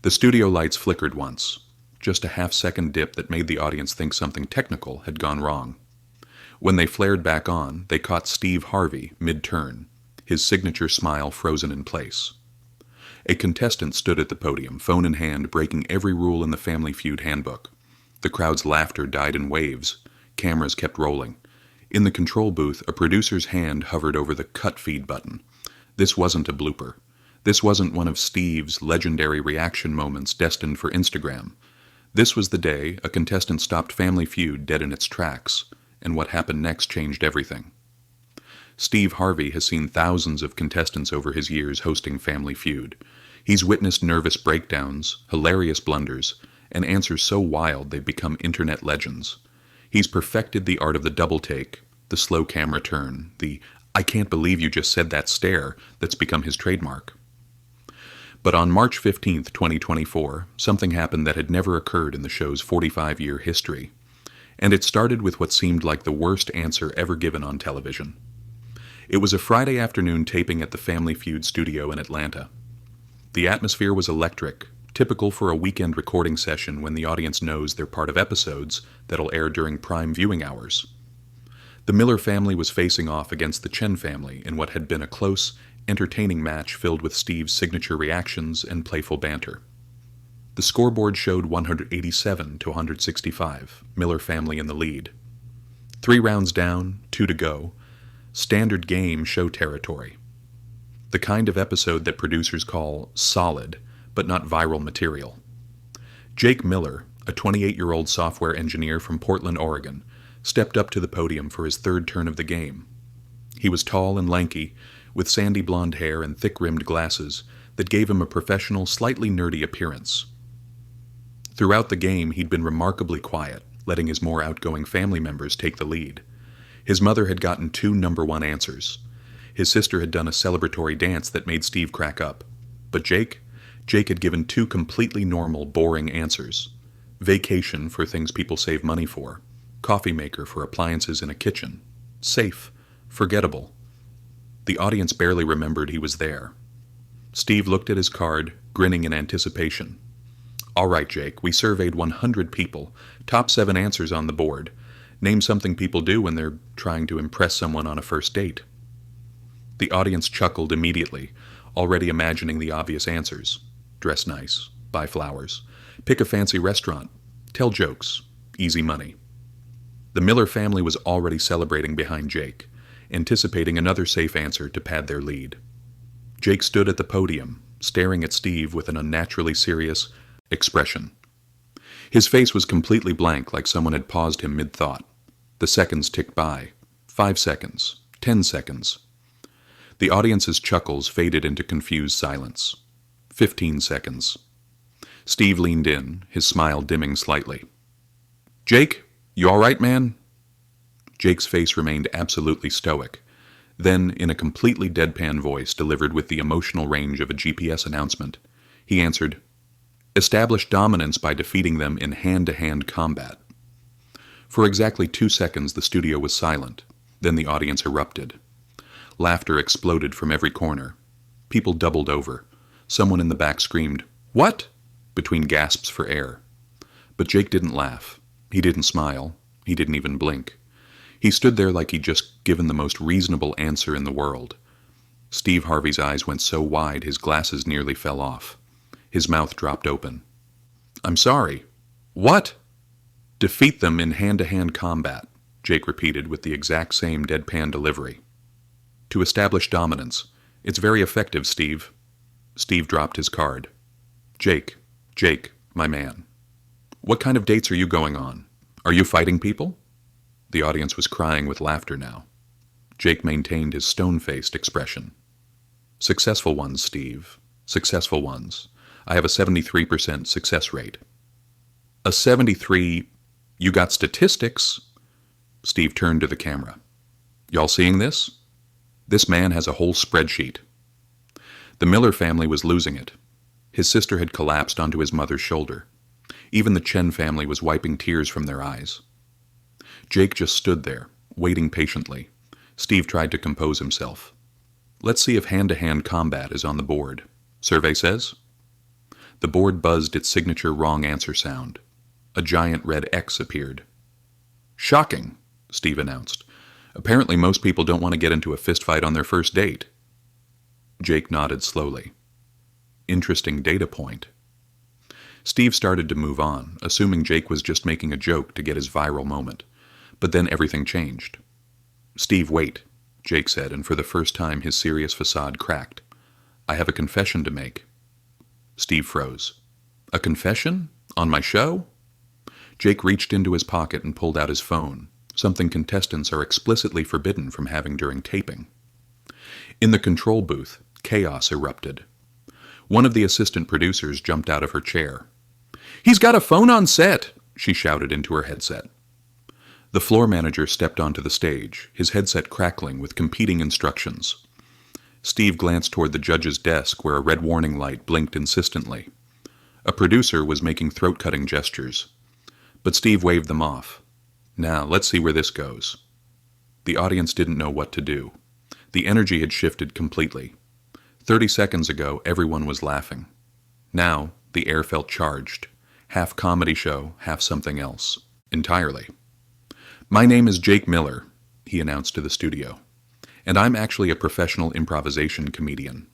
The studio lights flickered once, just a half-second dip that made the audience think something technical had gone wrong. When they flared back on, they caught Steve Harvey mid-turn, his signature smile frozen in place. A contestant stood at the podium, phone in hand, breaking every rule in the Family Feud handbook. The crowd's laughter died in waves. Cameras kept rolling. In the control booth, a producer's hand hovered over the cut feed button. This wasn't a blooper. This wasn't one of Steve's legendary reaction moments destined for Instagram. This was the day a contestant stopped Family Feud dead in its tracks, and what happened next changed everything. Steve Harvey has seen thousands of contestants over his years hosting Family Feud. He's witnessed nervous breakdowns, hilarious blunders, and answers so wild they've become internet legends. He's perfected the art of the double take, the slow camera turn, the "I can't believe you just said that" stare that's become his trademark. But on March 15th, 2024, something happened that had never occurred in the show's 45-year history. And it started with what seemed like the worst answer ever given on television. It was a Friday afternoon taping at the Family Feud studio in Atlanta. The atmosphere was electric, typical for a weekend recording session when the audience knows they're part of episodes that'll air during prime viewing hours. The Miller family was facing off against the Chen family in what had been a close, entertaining match filled with Steve's signature reactions and playful banter. The scoreboard showed 187 to 165, Miller family in the lead. 3 rounds down, 2 to go. Standard game show territory. The kind of episode that producers call solid, but not viral material. Jake Miller, a 28-year-old software engineer from Portland, Oregon, stepped up to the podium for his third turn of the game. He was tall and lanky, with sandy blonde hair and thick-rimmed glasses that gave him a professional, slightly nerdy appearance. Throughout the game, he'd been remarkably quiet, letting his more outgoing family members take the lead. His mother had gotten 2 number-1 answers. His sister had done a celebratory dance that made Steve crack up. But Jake had given 2 completely normal, boring answers. Vacation for things people save money for. Coffee maker for appliances in a kitchen. Safe. Forgettable. The audience barely remembered he was there. Steve looked at his card, grinning in anticipation. "All right, Jake, we surveyed 100 people. Top 7 answers on the board. Name something people do when they're trying to impress someone on a first date." The audience chuckled immediately, already imagining the obvious answers. Dress nice. Buy flowers. Pick a fancy restaurant. Tell jokes. Easy money. The Miller family was already celebrating behind Jake, anticipating another safe answer to pad their lead. Jake stood at the podium, staring at Steve with an unnaturally serious expression. His face was completely blank, like someone had paused him mid-thought. The seconds ticked by. 5 seconds. 10 seconds. The audience's chuckles faded into confused silence. 15 seconds. Steve leaned in, his smile dimming slightly. "Jake, you all right, man?" Jake's face remained absolutely stoic. Then, in a completely deadpan voice delivered with the emotional range of a GPS announcement, he answered, "Establish dominance by defeating them in hand-to-hand combat." For exactly 2 seconds the studio was silent. Then the audience erupted. Laughter exploded from every corner. People doubled over. Someone in the back screamed, "What?" between gasps for air. But Jake didn't laugh. He didn't smile. He didn't even blink. He stood there like he'd just given the most reasonable answer in the world. Steve Harvey's eyes went so wide his glasses nearly fell off. His mouth dropped open. "I'm sorry. What?" "Defeat them in hand-to-hand combat," Jake repeated with the exact same deadpan delivery. "To establish dominance. It's very effective, Steve." Steve dropped his card. Jake, my man. What kind of dates are you going on? Are you fighting people?" The audience was crying with laughter now. Jake maintained his stone-faced expression. "Successful ones, Steve. Successful ones. I have a 73% success rate." "A 73? You got statistics?" Steve turned to the camera. "Y'all seeing this? This man has a whole spreadsheet." The Miller family was losing it. His sister had collapsed onto his mother's shoulder. Even the Chen family was wiping tears from their eyes. Jake just stood there, waiting patiently. Steve tried to compose himself. "Let's see if hand-to-hand combat is on the board. Survey says?" The board buzzed its signature wrong answer sound. A giant red X appeared. "Shocking," Steve announced. "Apparently most people don't want to get into a fistfight on their first date." Jake nodded slowly. Interesting data point. Steve started to move on, assuming Jake was just making a joke to get his viral moment. But then everything changed. "Steve, wait," Jake said, and for the first time his serious facade cracked. "I have a confession to make." Steve froze. "A confession? On my show?" Jake reached into his pocket and pulled out his phone, something contestants are explicitly forbidden from having during taping. In the control booth, chaos erupted. One of the assistant producers jumped out of her chair. "He's got a phone on set!" she shouted into her headset. The floor manager stepped onto the stage, his headset crackling with competing instructions. Steve glanced toward the judge's desk where a red warning light blinked insistently. A producer was making throat-cutting gestures. But Steve waved them off. "Now, let's see where this goes." The audience didn't know what to do. The energy had shifted completely. 30 seconds ago, everyone was laughing. Now, the air felt charged. Half comedy show, half something else. Entirely. "My name is Jake Miller," he announced to the studio. "And I'm actually a professional improvisation comedian.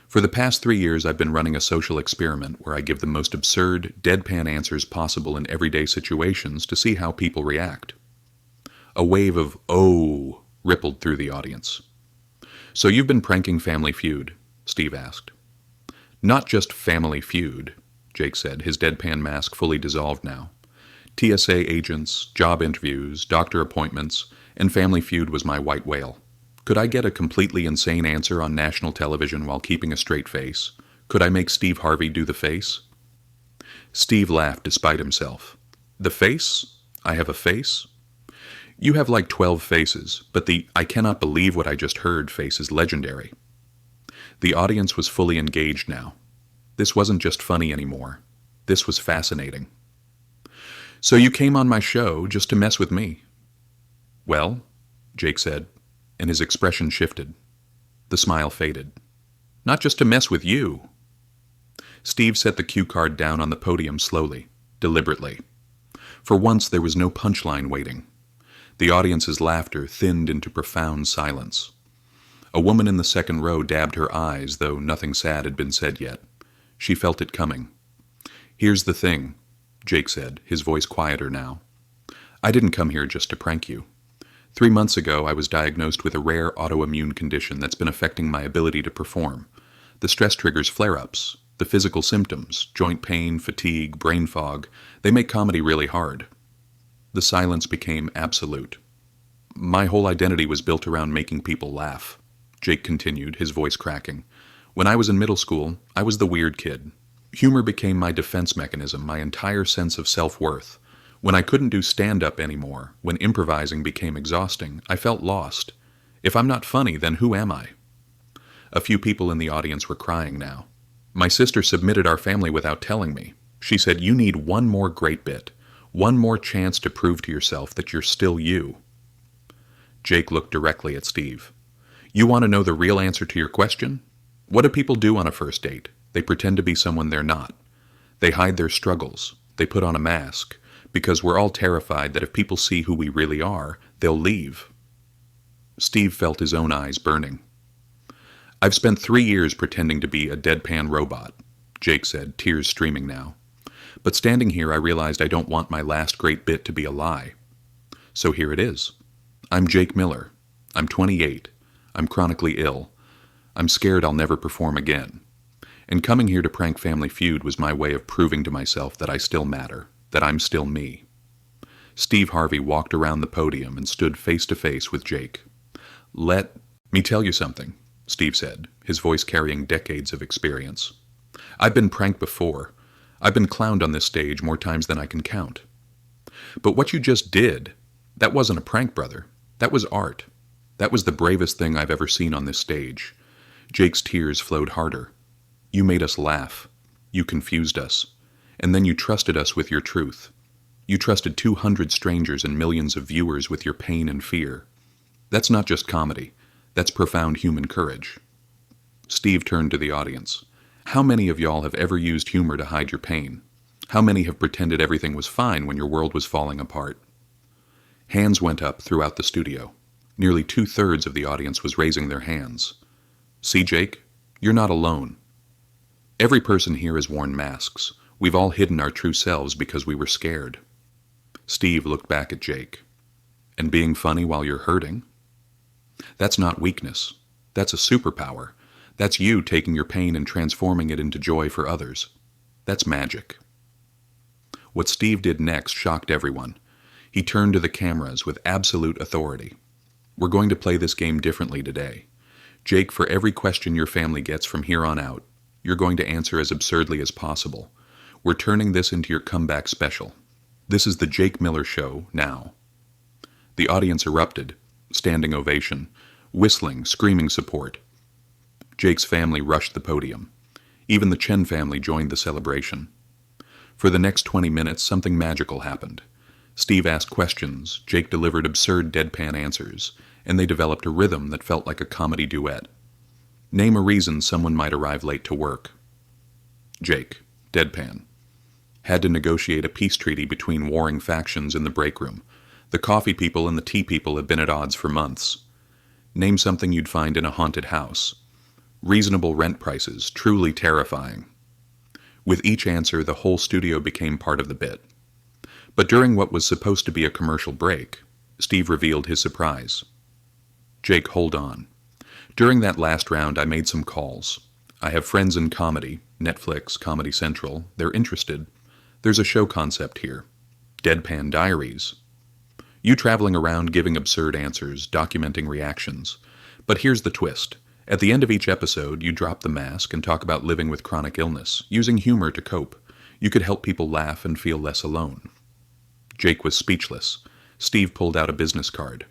For the past 3 years, I've been running a social experiment where I give the most absurd, deadpan answers possible in everyday situations to see how people react." A wave of "oh" rippled through the audience. "So you've been pranking Family Feud?" Steve asked. "Not just Family Feud," Jake said, his deadpan mask fully dissolved now. "TSA agents, job interviews, doctor appointments, and Family Feud was my white whale. Could I get a completely insane answer on national television while keeping a straight face? Could I make Steve Harvey do the face?" Steve laughed despite himself. "The face? I have a face?" "You have like 12 faces, but the 'I cannot believe what I just heard' face is legendary." The audience was fully engaged now. This wasn't just funny anymore. This was fascinating. "So you came on my show just to mess with me?" "Well," Jake said, and his expression shifted. The smile faded. "Not just to mess with you." Steve set the cue card down on the podium slowly, deliberately. For once there was no punchline waiting. The audience's laughter thinned into profound silence. A woman in the second row dabbed her eyes, though nothing sad had been said yet. She felt it coming. "Here's the thing," Jake said, his voice quieter now. "I didn't come here just to prank you. 3 months ago, I was diagnosed with a rare autoimmune condition that's been affecting my ability to perform. The stress triggers flare-ups. The physical symptoms, joint pain, fatigue, brain fog, they make comedy really hard." The silence became absolute. "My whole identity was built around making people laugh," Jake continued, his voice cracking. "When I was in middle school, I was the weird kid. Humor became my defense mechanism, my entire sense of self-worth. When I couldn't do stand-up anymore, when improvising became exhausting, I felt lost. If I'm not funny, then who am I?" A few people in the audience were crying now. "My sister submitted our family without telling me. She said, 'You need one more great bit, one more chance to prove to yourself that you're still you.'" Jake looked directly at Steve. "You want to know the real answer to your question? What do people do on a first date? They pretend to be someone they're not. They hide their struggles. They put on a mask, because we're all terrified that if people see who we really are, they'll leave." Steve felt his own eyes burning. "I've spent 3 years pretending to be a deadpan robot," Jake said, tears streaming now. "But standing here, I realized I don't want my last great bit to be a lie. So here it is. I'm Jake Miller. I'm 28. I'm chronically ill. I'm scared I'll never perform again. And coming here to prank Family Feud was my way of proving to myself that I still matter, that I'm still me." Steve Harvey walked around the podium and stood face to face with Jake. "Let me tell you something," Steve said, his voice carrying decades of experience. "I've been pranked before. I've been clowned on this stage more times than I can count. But what you just did, that wasn't a prank, brother. That was art. That was the bravest thing I've ever seen on this stage." Jake's tears flowed harder. "You made us laugh. You confused us. And then you trusted us with your truth. You trusted 200 strangers and millions of viewers with your pain and fear. That's not just comedy. That's profound human courage." Steve turned to the audience. How many of y'all have ever used humor to hide your pain? How many have pretended everything was fine when your world was falling apart? Hands went up throughout the studio. Nearly 2/3 of the audience was raising their hands. See, Jake? You're not alone. Every person here has worn masks. We've all hidden our true selves because we were scared. Steve looked back at Jake. And being funny while you're hurting? That's not weakness. That's a superpower. That's you taking your pain and transforming it into joy for others. That's magic. What Steve did next shocked everyone. He turned to the cameras with absolute authority. We're going to play this game differently today. Jake, for every question your family gets from here on out, you're going to answer as absurdly as possible. We're turning this into your comeback special. This is the Jake Miller Show now. The audience erupted, standing ovation, whistling, screaming support. Jake's family rushed the podium. Even the Chen family joined the celebration. For the next 20 minutes, something magical happened. Steve asked questions, Jake delivered absurd deadpan answers, and they developed a rhythm that felt like a comedy duet. Name a reason someone might arrive late to work. Jake, deadpan. Had to negotiate a peace treaty between warring factions in the break room. The coffee people and the tea people have been at odds for months. Name something you'd find in a haunted house. Reasonable rent prices, truly terrifying. With each answer, the whole studio became part of the bit. But during what was supposed to be a commercial break, Steve revealed his surprise. Jake, hold on. During that last round, I made some calls. I have friends in comedy, Netflix, Comedy Central. They're interested. There's a show concept here. Deadpan Diaries. You traveling around giving absurd answers, documenting reactions. But here's the twist. At the end of each episode, you drop the mask and talk about living with chronic illness, using humor to cope. You could help people laugh and feel less alone. Jake was speechless. Steve pulled out a business card.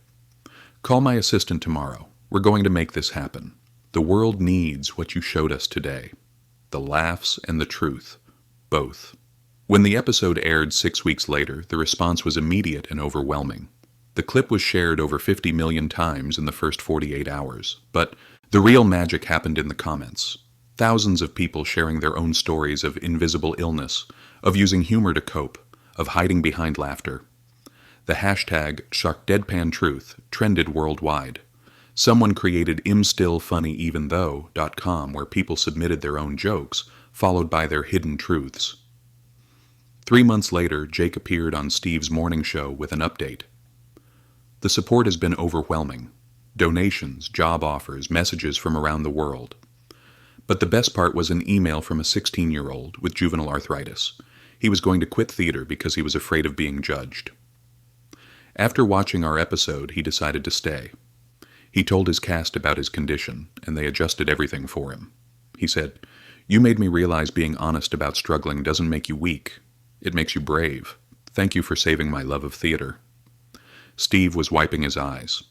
Call my assistant tomorrow. We're going to make this happen. The world needs what you showed us today. The laughs and the truth. Both. When the episode aired 6 weeks later, the response was immediate and overwhelming. The clip was shared over 50 million times in the first 48 hours. But the real magic happened in the comments. Thousands of people sharing their own stories of invisible illness, of using humor to cope, of hiding behind laughter. The hashtag #SharkDeadpanTruth trended worldwide. Someone created imstillfunnyevenThough.com where people submitted their own jokes, followed by their hidden truths. 3 months later, Jake appeared on Steve's morning show with an update. The support has been overwhelming. Donations, job offers, messages from around the world. But the best part was an email from a 16-year-old with juvenile arthritis. He was going to quit theater because he was afraid of being judged. After watching our episode, he decided to stay. He told his cast about his condition, and they adjusted everything for him. He said, "You made me realize being honest about struggling doesn't make you weak. It makes you brave. Thank you for saving my love of theater." Steve was wiping his eyes.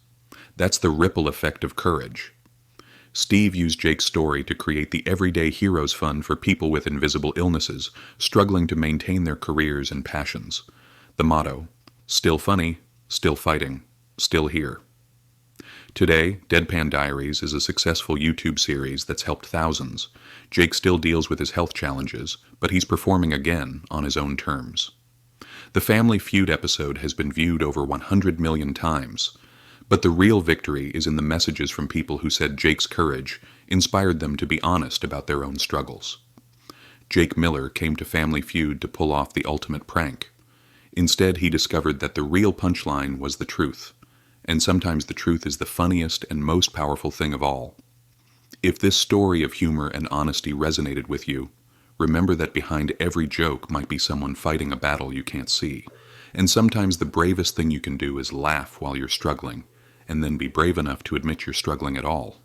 That's the ripple effect of courage. Steve used Jake's story to create the Everyday Heroes Fund for people with invisible illnesses, struggling to maintain their careers and passions. The motto, still funny, still fighting, still here. Today, Deadpan Diaries is a successful YouTube series that's helped thousands. Jake still deals with his health challenges, but he's performing again on his own terms. The Family Feud episode has been viewed over 100 million times. But the real victory is in the messages from people who said Jake's courage inspired them to be honest about their own struggles. Jake Miller came to Family Feud to pull off the ultimate prank. Instead, he discovered that the real punchline was the truth. And sometimes the truth is the funniest and most powerful thing of all. If this story of humor and honesty resonated with you, remember that behind every joke might be someone fighting a battle you can't see. And sometimes the bravest thing you can do is laugh while you're struggling, and then be brave enough to admit you're struggling at all.